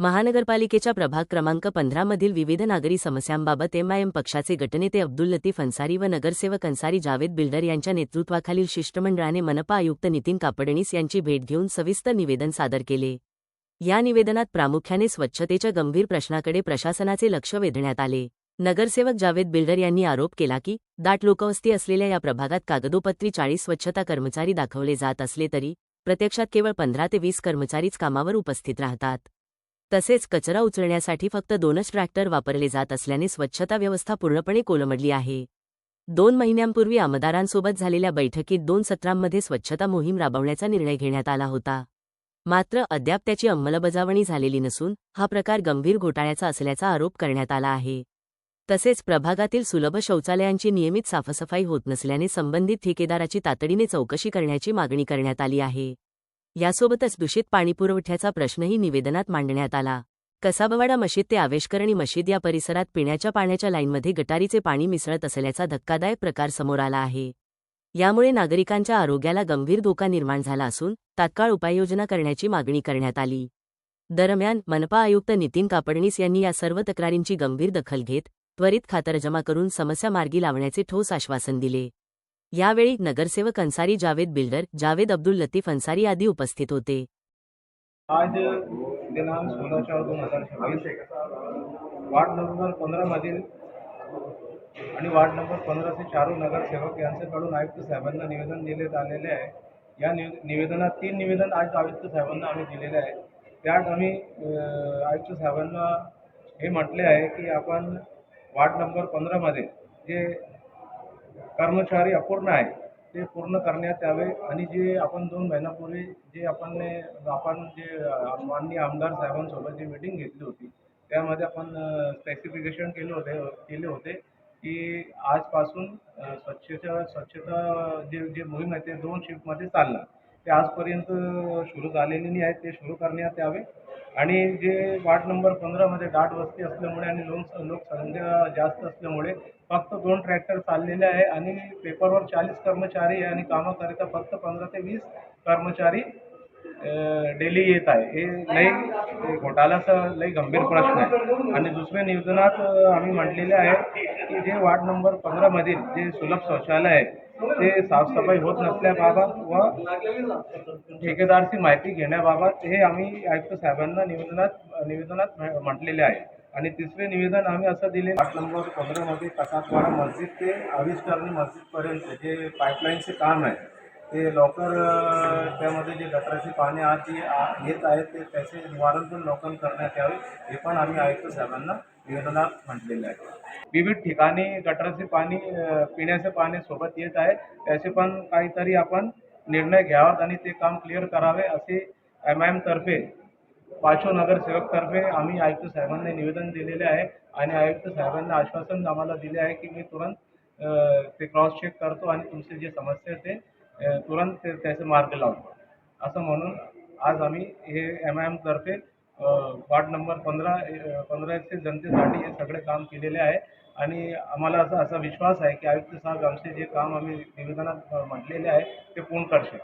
महानगरपालिकेच्या प्रभाग क्रमांक 15 मधील विविध नागरी समस्यांबाबत एमआयएम पक्षाचे गटनेते अब्दुल लतीफ अन्सारी व नगरसेवक अन्सारी जावेद बिल्डर यांच्या नेतृत्वाखालील शिष्टमंडळाने मनपा आयुक्त नितीन कापडणीस यांची भेट घेऊन सविस्तर निवेदन सादर केले। या निवेदनात प्रामुख्याने स्वच्छतेच्या गंभीर प्रश्नाकडे प्रशासनाचे लक्ष वेधण्यात आले। नगरसेवक जावेद बिल्डर यांनी आरोप केला की दाट लोकवस्ती असलेल्या या प्रभागात कागदोपत्री 40 स्वच्छता कर्मचारी दाखवले जात असले तरी प्रत्यक्षात केवळ 15 ते 20 कर्मचारीच कामावर उपस्थित राहतात। तसेच कचरा उचलण्यासाठी फक्त 2च ट्रॅक्टर वापरले जात असल्याने स्वच्छता व्यवस्था पूर्णपणे कोलमडली आहे। 2 महिन्यांपूर्वी आमदारांसोबत झालेल्या बैठकीत 2 सत्रांमध्ये स्वच्छता मोहीम राबवण्याचा निर्णय घेण्यात आला होता। मात्र अद्याप त्याची अंमलबजावणी झालेली नसून हा प्रकार गंभीर घोटाळ्याचा असल्याचा आरोप करण्यात आला आहे। तसेच प्रभागातील सुलभ शौचालयांची नियमित साफसफाई होत नसल्याने संबंधित ठेकेदाराची तातडीने चौकशी करण्याची मागणी करण्यात आली आहे। यासोबतच दूषित पाणीपुरवठ्याचा प्रश्नही निवेदनात मांडण्यात आला। कसाबवाडा मशीद ते आवेशकरणी मशीद या परिसरात पिण्याच्या पाण्याच्या लाईनमध्ये गटारीचे पाणी मिसळत असल्याचा धक्कादायक प्रकार समोर आला आहे। यामुळे नागरिकांच्या आरोग्याला गंभीर धोका निर्माण झाला असून तात्काळ उपाययोजना करण्याची मागणी करण्यात आली। दरम्यान मनपा आयुक्त नितीन कापडणीस यांनी या सर्व तक्रारींची गंभीर दखल घेत त्वरित खातरजमा करून समस्या मार्गी लावण्याचे ठोस आश्वासन दिले। यावेळी नगरसेवक अन्सारी जावेद बिल्डर, जावेद अब्दुल लतीफ अन्सारी आदी उपस्थित होते। आज दिनांक 16/4/2026 वार्ड नंबर 15 मधील आणि वार्ड नंबर 15 से 4 नगरसेवक यांच्याकडून आयुक्त साहेबांना निवेदन देण्यात आलेले आहे। या निवेदनात 3 निवेदन आज आयुक्त साहेबांना आम्ही दिलेले आहे। त्यात आम्ही आयुक्त साहेबांना हे म्हटले आहे की आपण वार्ड नंबर 15 मध्ये जे कर्मचारी अपूर्ण आहे ते पूर्ण करण्यात यावे आणि जे आपण 2 महिन्यापूर्वी जे आपण जे माननीय आमदार साहेबांसोबत जी मीटिंग घेतली होती त्यामध्ये आपण स्पेसिफिकेशन केले होते की आजपासून स्वच्छता जे मोहीम आहे ते 2 शिफ्टमध्ये चालणार। ते आजपर्यंत सुरू झालेली नाही आहे, ते सुरू करण्यात यावे आणि जे वार्ड नंबर 15 मध्ये दाट वस्ती असल्यामुळे आणि लोकसंख्या जास्त असल्यामुळे फक्त 2 ट्रॅक्टर चाललेले आहे आणि पेपरवर 40 कर्मचारी आहे आणि कामाकरिता फक्त 15 ते 20 कर्मचारी डेली येत आहे। हे लई घोटाळ्याचा लई गंभीर प्रश्न आहे। आणि दुसऱ्या निवेदनात आम्ही म्हटलेले आहे की जे वार्ड नंबर 15 मधील जे सुलभ शौचालय आहे ते साफसफाई होत नसल्याबाबत व ठेकेदारची माहिती घेण्याबाबत हे आम्ही आयुक्त साहेबांना निवेदनात म्हटलेले आहे। आणि तिसरे निवेदन आम्ही असं दिले वार्ड नंबर 15 मध्ये कसाबवाडा मस्जिद ते आविष्करणी मस्जिदपर्यंत जे पाईपलाईनचे काम आहे ते लवकर त्यामध्ये जे गटाराचे पाणी आत येत आहे ते त्याचे निवारण पण लवकर करण्यात यावे हे पण आम्ही आयुक्त साहेबांना निवेदनात म्हटलेले आहे। विविध ठिकाणी गटाराचे पाणी पिण्याचे पाणी सोबत येत आहे त्याचे पण काहीतरी आपण निर्णय घ्यावात आणि ते काम क्लिअर करावे असे एमआयएम तर्फे 5 नगरसेवक तर्फे आम्ही आयुक्त साहेबांना निवेदन दिलेले आहे आणि आयुक्त साहेबांना आश्वासन आम्हाला दिले आहे की मी तुरंत ते क्रॉस चेक करतो आणि तुमचे जे समस्या ते तुरंत त्याचे मार्ग लावतो असं म्हणून आज आम्ही हे एमआयएम तर्फे वार्ड नंबर 15 चे जनतेसाठी हे सगळे काम केलेले आहे आणि आम्हाला असा विश्वास आहे की आयुक्त साहेब आमचे जे काम आम्ही निवेदनात म्हटलेले आहे ते पूर्ण करतील।